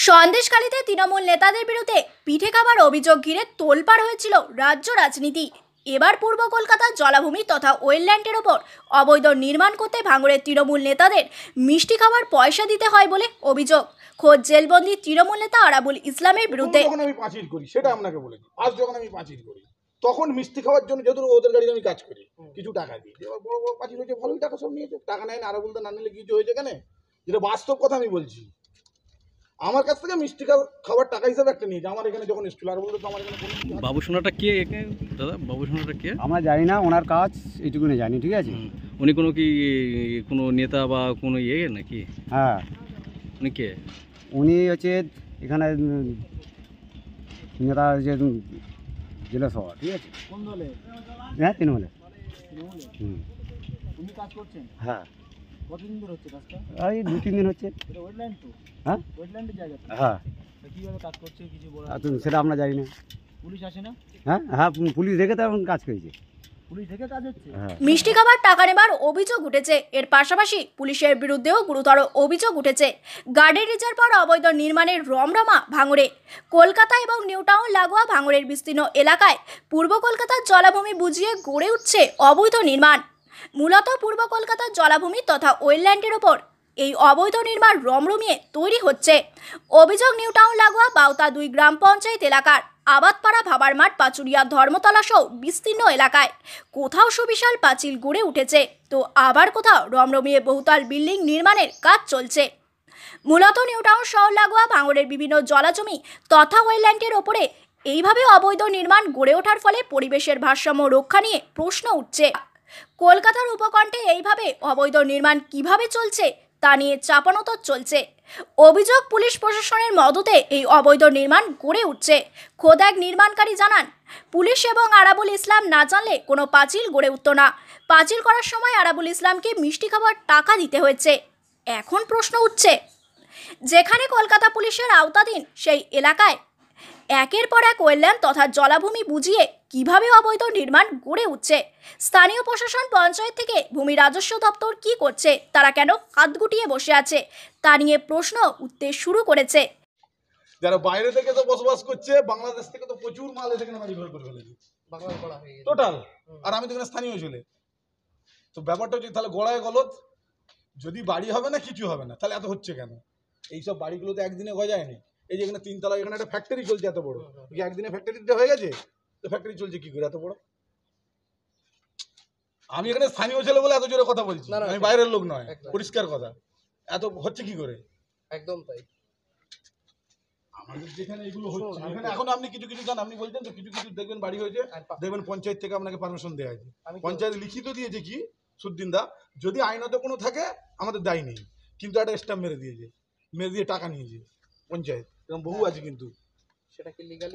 সন্দেশখালীতে তৃণমূল নেতাদের বিরুদ্ধে পিঠে খাবার অভিযোগ ঘিরে তোলপাড় হয়েছিল রাজ্য রাজনীতি। এবার পূর্ব কলকাতার জলাভূমি তথা ওয়েলল্যান্ডের ওপর অবৈধ নির্মাণ করতে ভাঙড়ের তৃণমূল নেতাদের মিষ্টি খাবার পয়সা দিতে হয় বলে অভিযোগ। খোদ জেলবন্দি তৃণমূল নেতা আরাবুল ইসলামের বিরুদ্ধে। যখন আমি পাঁচিল করি সেটা আপনাকে বলেছি, আজ যখন আমি পাঁচিল করি তখন মিষ্টি খাওয়ার জন্য যেহেতু ওদের গাড়িতে আমি কাজ করি কিছু টাকা দিই। এবার বড় বড় পাঁচিল হয়েছে, ভালোই টাকা সব নিয়েছে, টাকা নেয় না। আরাবুলদা না নিলে কিছু হয়েছে কেন? যেটা বাস্তব কথা আমি বলছি। আমার কাছ থেকে মিষ্টি খাবার টাকা হিসাবে একটা নিয়েছে আমার এখানে যখন এসেছিল। আর বলতো আমার এখানে বাবু সোনাটা কে দাদা? বাবু সোনাটা কে? আমরা জানি না, ওনার কাজ এইটুকুনি জানি, ঠিক আছে। উনি কোনো নেতা বা কোনো নাকি? হ্যাঁ, উনি কে? উনি হচ্ছে এখানে নেতা যে জেলা সভা, ঠিক আছে। কোন দলে? হ্যাঁ, তৃণমূলে। উনি কাজ করছেন? হ্যাঁ। কতদিন ধরে হচ্ছে কাজটা? এই 2-3 দিন হচ্ছে। এটা ওয়েটল্যান্ড তো? হ্যাঁ, ওয়েটল্যান্ডের জায়গা তো? হ্যাঁ। কিভাবে কাজ করছে কিছু বলা? সেটা আমরা জানি না। পুলিশ আসে না? হ্যাঁ হ্যাঁ, পুলিশ দেখে তো এখন কাজ করেছে। পুলিশ দেখে কাজ হচ্ছে? হ্যাঁ। মিষ্টি খাবার টাকা নেবার অভিযোগ উঠেছে। এর পাশাপাশি পুলিশের বিরুদ্ধেও গুরুতর অভিযোগ উঠেছে। গার্ডেন রিজার্ভ পর অবৈধ নির্মাণের রমরমা ভাঙড়ে। কলকাতা এবং নিউ টাউন লাগোয়া ভাঙড়ের বিস্তীর্ণ এলাকায় পূর্ব কলকাতার জলাভূমি বুঝিয়ে গড়ে উঠছে অবৈধ নির্মাণ। মূলত পূর্ব কলকাতার জলাভূমি তথা ওয়েলল্যান্ডের ওপর এই অবৈধ নির্মাণ রমরমিয়ে তৈরি হচ্ছে। অভিযোগ নিউ টাউন লাগোয়া বাউতা 2 গ্রাম পঞ্চায়েত এলাকার আবাদপাড়া, ভাবারমাঠ, পাচুরিয়া, ধর্মতলা সহ বিস্তীর্ণ এলাকায় কোথাও সুবিশাল পাঁচিল গড়ে উঠেছে, তো আবার কোথাও রমরমিয়ে বহুতল বিল্ডিং নির্মাণের কাজ চলছে। মূলত নিউ টাউন শহর লাগোয়া ভাঙড়ের বিভিন্ন জলাজমি তথা ওয়েলল্যান্ডের ওপরে এইভাবে অবৈধ নির্মাণ গড়ে ওঠার ফলে পরিবেশের ভারসাম্য রক্ষা নিয়ে প্রশ্ন উঠছে। কলকাতার উপকণ্ঠে এইভাবে অবৈধ নির্মাণ কিভাবে চলছে তা নিয়ে চাপানোতর চলছে। অভিযোগ, পুলিশ প্রশাসনের মদতে এই অবৈধ নির্মাণ গড়ে উঠছে। খোদ এক নির্মাণকারী জানান, পুলিশ এবং আরাবুল ইসলাম না জানলে কোনো পাঁচিল গড়ে উঠত না। পাঁচিল করার সময় আরাবুল ইসলামকে মিষ্টি খাবার টাকা দিতে হয়েছে। এখন প্রশ্ন উঠছে, যেখানে কলকাতা পুলিশের আওতাধীন সেই এলাকায় একের পর এক ওয়েলল্যান্ড তথা জলাভূমি বুঝিয়ে কিভাবে অবৈধ নির্মাণ গড়ে উঠছে। স্থানীয় প্রশাসন, পঞ্চায়েত থেকে ভূমি রাজস্ব দপ্তর কি করছে? তারা কেন হাত গুটিয়ে বসে আছে? তা নিয়ে প্রশ্ন উঠতে শুরু করেছে। যারা বাইরে থেকে তো বসবাস করছে, বাংলাদেশ থেকে তো প্রচুর মাল এখানে বাড়ি ঘর করে ফেলেছে টোটাল। আর আমি তো এখানে স্থানীয় ছেলে। তো ব্যাপারটা হচ্ছে তাহলে গড়ায় গলত, যদি বাড়ি হবে না কিছু হবে না, তাহলে এত হচ্ছে কেন? এইসব বাড়িগুলো তো একদিনে গজায়নি। এই যে এখানে 3 তলা, এখানে একটা ফ্যাক্টরি চলছে এত বড়, কি একদিনে ফ্যাক্টরিটা হয়ে গেছে? তো ফ্যাক্টরি চলছে কি করে এত বড়? আমি এখানে স্থানীয় ছেলে বলে এত জোরে কথা বলছি, আমি বাইরের লোক নয়, পরিষ্কার কথা। এত হচ্ছে কি করে? একদম তাই। আমাদের যেখানে এগুলো হচ্ছে, এখানে এখন আপনি কিছু কিছু জান, আপনি বলছেন তো কিছু কিছু দেখবেন বাড়ি হয়েছে, দেখবেন পঞ্চায়েত থেকে আপনাকে পারমিশন দেওয়া হয়েছে। পঞ্চায়েত লিখিত দিয়েছে কি সুদ্দিন দা, যদি আইনত কোনো থাকে আমাদের দায়ী নেই, কিন্তু একটা স্ট্যাম্প মেরে দিয়েছে, মেরে দিয়ে টাকা নিয়েছে পঞ্চায়েত। এরকম বহু আছে কিন্তু। সেটা কি লিগ্যাল?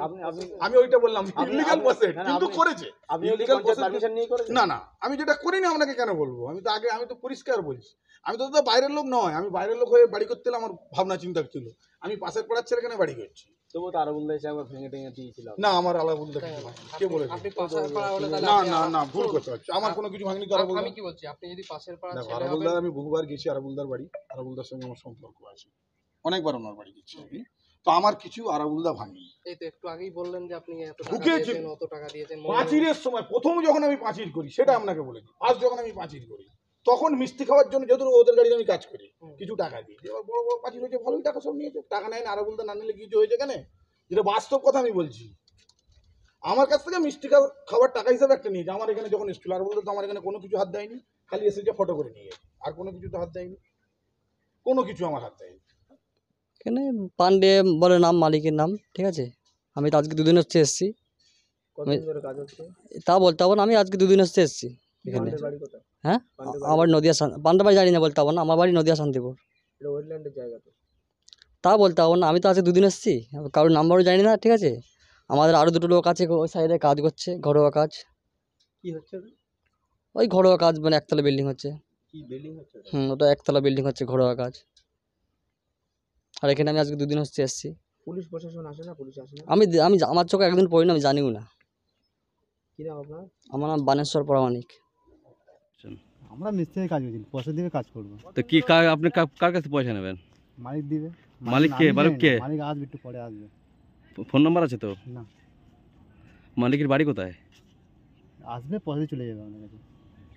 আমি ওইটা বললাম ইলিগাল প্রসেস, কিন্তু করেছে। আপনি ইলিগাল পারমিশন নিয়ে করেছেন? না না, আমি যেটা করিনি আপনাকে কেন বলবো? আমি তো আগে, আমি তো পরিষ্কার বলছি, আমি তো বাইরের লোক নয়। আমি বাইরের লোক হয়ে বাড়ি করতে আমার ভাবনা চিন্তা ছিল। আমি পাশের পাড়ার ছেলে এখানে বাড়ি করছি। তবুও তো আরাবুল্লাহ এসে আবার ভেঙে টেঙে দিয়েছিল। না, আমার আলাবুল্লাহ কিছু কে বলেছে? আপনি পাশের পাড়া হলে তাহলে না না না, ভুল কথা হচ্ছে। আমার কোনো কিছু ভাঙনি। আমি কি বলছি, আপনি যদি পাশের পাড়া ছেলে হবেন। আরাবুল্লাহ আমি বহুবার গেছি আরাবুলদার বাড়ি, আরাবুলদার সঙ্গে আমার সম্পর্ক আছে, অনেকবার ওনার বাড়ি গেছি আমি। তো আমার কিছু আরাবুলদা ভাঙি। এই তো একটু আগেই বললেন যে আপনি এত টাকা ঢুকেছে দিয়েছেন, অত টাকা দিয়েছেন। পাঁচিলের সময় প্রথম যখন আমি পাঁচিল করি সেটা আপনাকে বলেছি, আজ যখন আমি পাঁচিল করি তখন মিষ্টি খাওয়ার জন্য যেহেতু ওদের গাড়িতে আমি কাজ করি কিছু টাকা দিই। এবার বড় বড় পাঁচিল হয়েছে, ভালোই টাকা সব নিয়েছে, টাকা নেয় না। আরাবুলদা না নিলে কিছু হয়েছে কেন? যেটা বাস্তব কথা আমি বলছি। আমার কাছ থেকে মিষ্টি খাবার টাকা হিসাবে একটা নিয়েছে আমার এখানে যখন এসেছিল। আর বলতো আমার এখানে কোনো কিছু হাত দেয়নি, খালি এসে ফটো করে নিয়ে গেছে, আর কোনো কিছু তো হাত দেয়নি, কোনো কিছু আমার হাত দেয়নি। এখানে পান্ডে বলে নাম, মালিকের নাম, ঠিক আছে। আমি তো আজকে 2 দিন হচ্ছে এসেছি। কতদিন ধরে কাজ হচ্ছে তা বলতে পারবো না, আমি আজকে 2 দিন হচ্ছে এসেছি এখানে। বাড়ি কোথায়? হ্যাঁ, আমার নদিয়া পান্ডে বাড়ি জানি না, বলতে পারবো না। আমার বাড়ি নদিয়া শান্তিপুর। এটা ওয়েটল্যান্ডের জায়গা তো? তা বলতে পারবো না, আমি তো আজকে 2 দিন এসেছি, কারোর নাম্বারও জানি না, ঠিক আছে। আমাদের আরও 2টো লোক আছে ওই সাইডে কাজ করছে, ঘরোয়া কাজ। কি হচ্ছে? ওই ঘরোয়া কাজ, মানে একতলা বিল্ডিং হচ্ছে। কি বিল্ডিং হচ্ছে? ওটা একতলা বিল্ডিং হচ্ছে, ঘরোয়া কাজ। আর এখানে আমি আজকে 2 দিন হচ্ছে এসেছি। পুলিশ প্রশাসন আসে না? পুলিশ আসে না? আমি আমার চোখে একদিন পড়ি না, আমি জানিও না। কি নাম আপনার? আমার নাম বানেশ্বর প্রামাণিক। আমরা মিস্ত্রি কাজ করছি, পয়সা দিয়ে কাজ করবো। তো কি আপনি কার কাছে পয়সা নেবেন? মালিক দিবে। মালিক কে? আমি মালিক জানি কে? না, মালিক আসবে, একটু পরে আসবে। ফোন নাম্বার আছে তো? না, মালিকের বাড়ি কোথায়? আসবে পরে চলে যাবে আমাদের কাছে।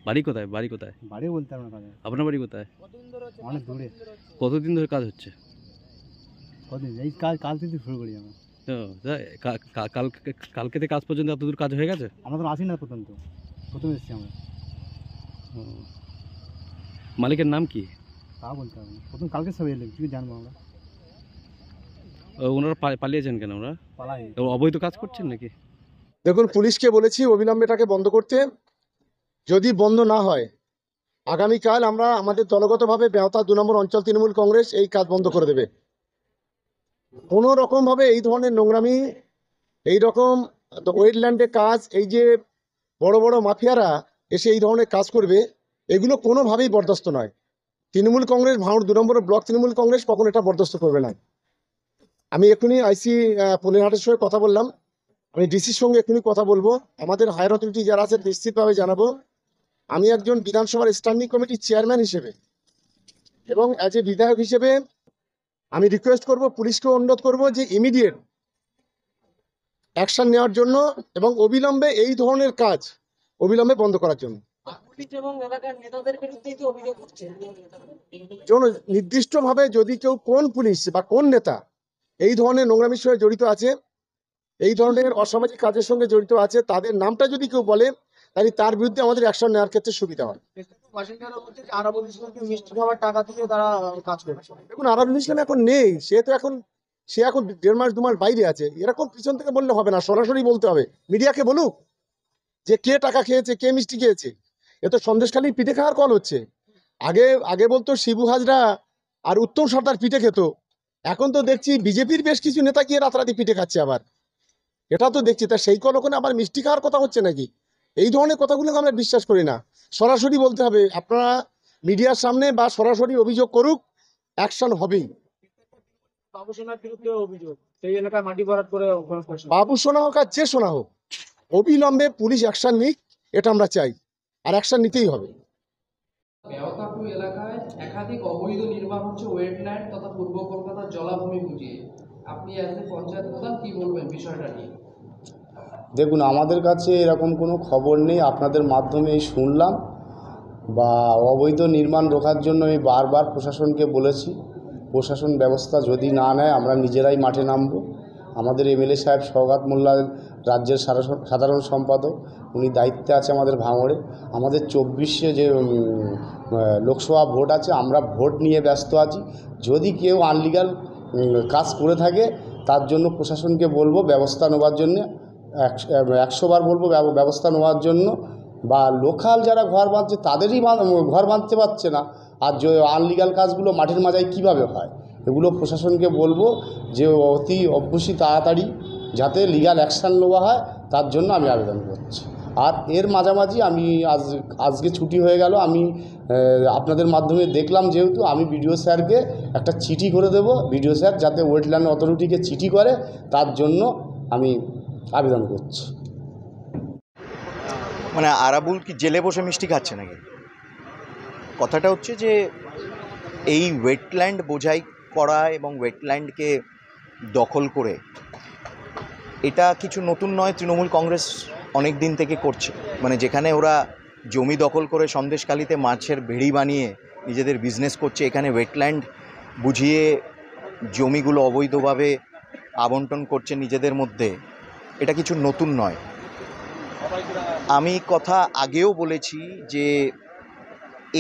বাড়ি কোথায়? বাড়ি কোথায়? বাড়িও বলতে পারবো না কাজে, আপনার বাড়ি কোথায়? অনেক দূরে। কতদিন ধরে কাজ হচ্ছে? কদিন এই কাল থেকে শুরু করি আমরা। ও, তাই? কালকে থেকে কাজ পর্যন্ত এত দূর কাজ হয়ে গেছে? আমরা তো আসি না প্রথম এসেছি আমরা। ও। মালিকের নাম কি? তা বলতে পারবো না, প্রথম কালকে সব এলেন, কি জানবো আমরা। ওনারা পালিয়েছেন কেন? ওরা পালাই অবৈধ কাজ করছেন নাকি? দেখুন, পুলিশকে বলেছি অবিলম্বে এটাকে বন্ধ করতে। যদি বন্ধ না হয়, আগামীকাল আমরা আমাদের দলগতভাবে বেহতা 2 নম্বর অঞ্চল তৃণমূল কংগ্রেস এই কাজ বন্ধ করে দেবে। কোনো রকমভাবে এই ধরনের নোংরামি, এই রকম ওয়েটল্যান্ডে কাজ, এই যে বড় বড় মাফিয়ারা এসে এই ধরনের কাজ করবে, এগুলো কোনোভাবেই বরদাস্ত নয়। তৃণমূল কংগ্রেস ভাঙড় 2 নম্বর ব্লক তৃণমূল কংগ্রেস কখনো এটা বরদাস্ত করবে না। আমি এক্ষুনি আইসি পুলিহাটের সঙ্গে কথা বললাম, আমি ডিসির সঙ্গে এক্ষুনি কথা বলবো। আমাদের হায়ার অথরিটি যারা আছে নিশ্চিতভাবে জানাবো। আমি একজন বিধানসভার স্ট্যান্ডিং কমিটির চেয়ারম্যান হিসেবে এবং অ্যাজ এ বিধায়ক হিসেবে আমি রিকোয়েস্ট করব, পুলিশকে অনুরোধ করব যে ইমিডিয়েট অ্যাকশন নেওয়ার জন্য এবং অবিলম্বে এই ধরনের কাজ অবিলম্বে বন্ধ করার জন্য। নির্দিষ্টভাবে যদি কেউ কোন পুলিশ বা কোন নেতা এই ধরনের নোংরামির সঙ্গে জড়িত আছে, এই ধরনের অসামাজিক কাজের সঙ্গে জড়িত আছে, তাদের নামটা যদি কেউ বলে, তাহলে তার বিরুদ্ধে আমাদের অ্যাকশন নেওয়ার ক্ষেত্রে সুবিধা হয়। মিষ্টি খাবার টাকা থেকে তারা কাজ করছে। দেখুন, আরাবুল ইসলাম এখন নেই, সে এখন 1.5 মাস 2 মাস বাইরে আছে। এরকম পিছন থেকে বললে হবে না, সরাসরি বলতে হবে। মিডিয়াকে বলুক যে কে টাকা খেয়েছে, কে মিষ্টি খেয়েছে। এ তো সন্দেশখালি পিঠে খাওয়ার কল হচ্ছে। আগে বলতো শিবু হাজরা আর উত্তম সর্দার পিঠে খেত, এখন তো দেখছি বিজেপির বেশ কিছু নেতা গিয়ে রাতারাতি পিঠে খাচ্ছে আবার। এটা তো দেখছি, তা সেই কল ওখানে আবার মিষ্টি খাওয়ার কথা হচ্ছে নাকি? এই ধরনের কথাগুলোকে আমরা বিশ্বাস করি না। সরাসরি বলতে হবে, আপনারা মিডিয়ার সামনে বা সরাসরি অভিযোগ করুক, অ্যাকশন হবেই। বাবুসোনার বিরুদ্ধে অভিযোগ, সেই এলাকায় মাটি ভরাট করে বাবু সোনা হোক আর যে সোনা হোক, অবিলম্বে পুলিশ অ্যাকশন নিক, এটা আমরা চাই, আর অ্যাকশন নিতেই হবে। বেওতাটু এলাকায় একাধিক অবৈধ নির্মাণ হচ্ছে ওয়েটল্যান্ড তথা পূর্ব কলকাতার জলাভূমি বুঝিয়ে। আপনি অ্যাজ এ পঞ্চায়েত প্রধান কি বলবেন বিষয়টা নিয়ে? দেখুন, আমাদের কাছে এরকম কোনো খবর নেই, আপনাদের মাধ্যমেই শুনলাম। বা অবৈধ নির্মাণ রোখার জন্য আমি বারবার প্রশাসনকে বলেছি, প্রশাসন ব্যবস্থা যদি না নেয় আমরা নিজেরাই মাঠে নামব। আমাদের এমএলএ সাহেব সওগাত মোল্লা রাজ্যের সাধারণ সম্পাদক, উনি দায়িত্বে আছে আমাদের ভাঙড়ে। আমাদের 24-এ যে লোকসভা ভোট আছে, আমরা ভোট নিয়ে ব্যস্ত আছি। যদি কেউ আনলিগাল কাজ করে থাকে, তার জন্য প্রশাসনকে বলবো ব্যবস্থা নেওয়ার জন্য, 100 বার বলবো ব্যবস্থা নেওয়ার জন্য। বা লোকাল যারা ঘর বাঁধছে তাদেরই ঘর বাঁধতে পারছে না, আর যে আনলিগাল কাজগুলো মাঠের মাঝায় কিভাবে হয়, এগুলো প্রশাসনকে বলবো যে অতি অবশ্যই তাড়াতাড়ি যাতে লিগাল অ্যাকশান নেওয়া হয়, তার জন্য আমি আবেদন করছি। আর এর মাঝামাঝি আমি আজকে ছুটি হয়ে গেল, আমি আপনাদের মাধ্যমে দেখলাম, যেহেতু আমি বিডিও স্যারকে একটা চিঠি করে দেব, বিডিও স্যার যাতে ওয়েটল্যান্ড অথরিটিকে চিঠি করে, তার জন্য আমি আবেদন করছি। মানে আরাবুল কি জেলে বসে মিষ্টি খাচ্ছে নাকি? কথাটা হচ্ছে যে এই ওয়েটল্যান্ড বোঝাই করা এবং ওয়েটল্যান্ডকে দখল করে, এটা কিছু নতুন নয়। তৃণমূল কংগ্রেস অনেক দিন থেকে করছে। মানে যেখানে ওরা জমি দখল করে সন্দেশখালিতে মাছের ভেড়ি বানিয়ে নিজেদের বিজনেস করছে, এখানে ওয়েটল্যান্ড বুঝিয়ে জমিগুলো অবৈধভাবে আবন্টন করছে নিজেদের মধ্যে, এটা কিছু নতুন নয়। আমি কথা আগেও বলেছি যে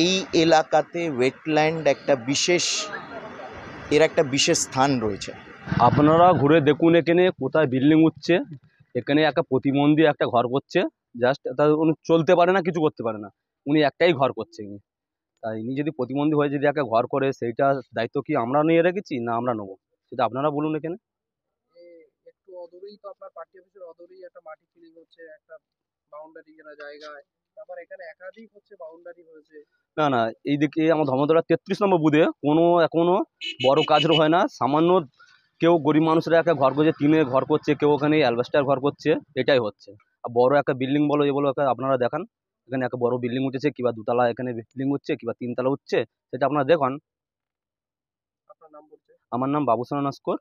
এই এলাকাতে ওয়েটল্যান্ড একটা বিশেষ স্থান রয়েছে। আপনারা ঘুরে দেখুন এখানে কোথায় বিল্ডিং উঠছে। এখানে একটা প্রতিবন্ধী একটা ঘর করছে, জাস্ট উনি চলতে পারে না, কিছু করতে পারে না, উনি একটাই ঘর করছে। তাই ইনি যদি প্রতিবন্ধী হয়ে যদি একটা ঘর করে, সেইটা দায়িত্ব কি আমরা নিয়ে রেখেছি না আমরা নেবো, সেটা আপনারা বলুন। এখানে একটু অদূরেই তো আপনার পার্টি অফিসের অদূরেই একটা মাটি ফিলিং হচ্ছে, একটা বাউন্ডারি কেনা জায়গায়, তারপর এখানে একাধিক হচ্ছে বাউন্ডারি হয়েছে। না, এইদিকে আমার ধর্মতলা 33 নম্বর বুথে এখনো বড় কাজ হয় না। সামান্য কেউ গরিব মানুষরা একটা ঘর করছে, টিনের ঘর করছে, কেউ ওখানে অ্যালবেস্টার ঘর করছে, এটাই হচ্ছে। আর বড় একটা বিল্ডিং বলো আপনারা দেখান, এখানে একটা বড় বিল্ডিং উঠেছে, কিংবা 2 তলা এখানে বিল্ডিং হচ্ছে, কিংবা 3 তলা উঠছে, সেটা আপনারা দেখান। আপনার আমার নাম বাবুসোনা নস্কর।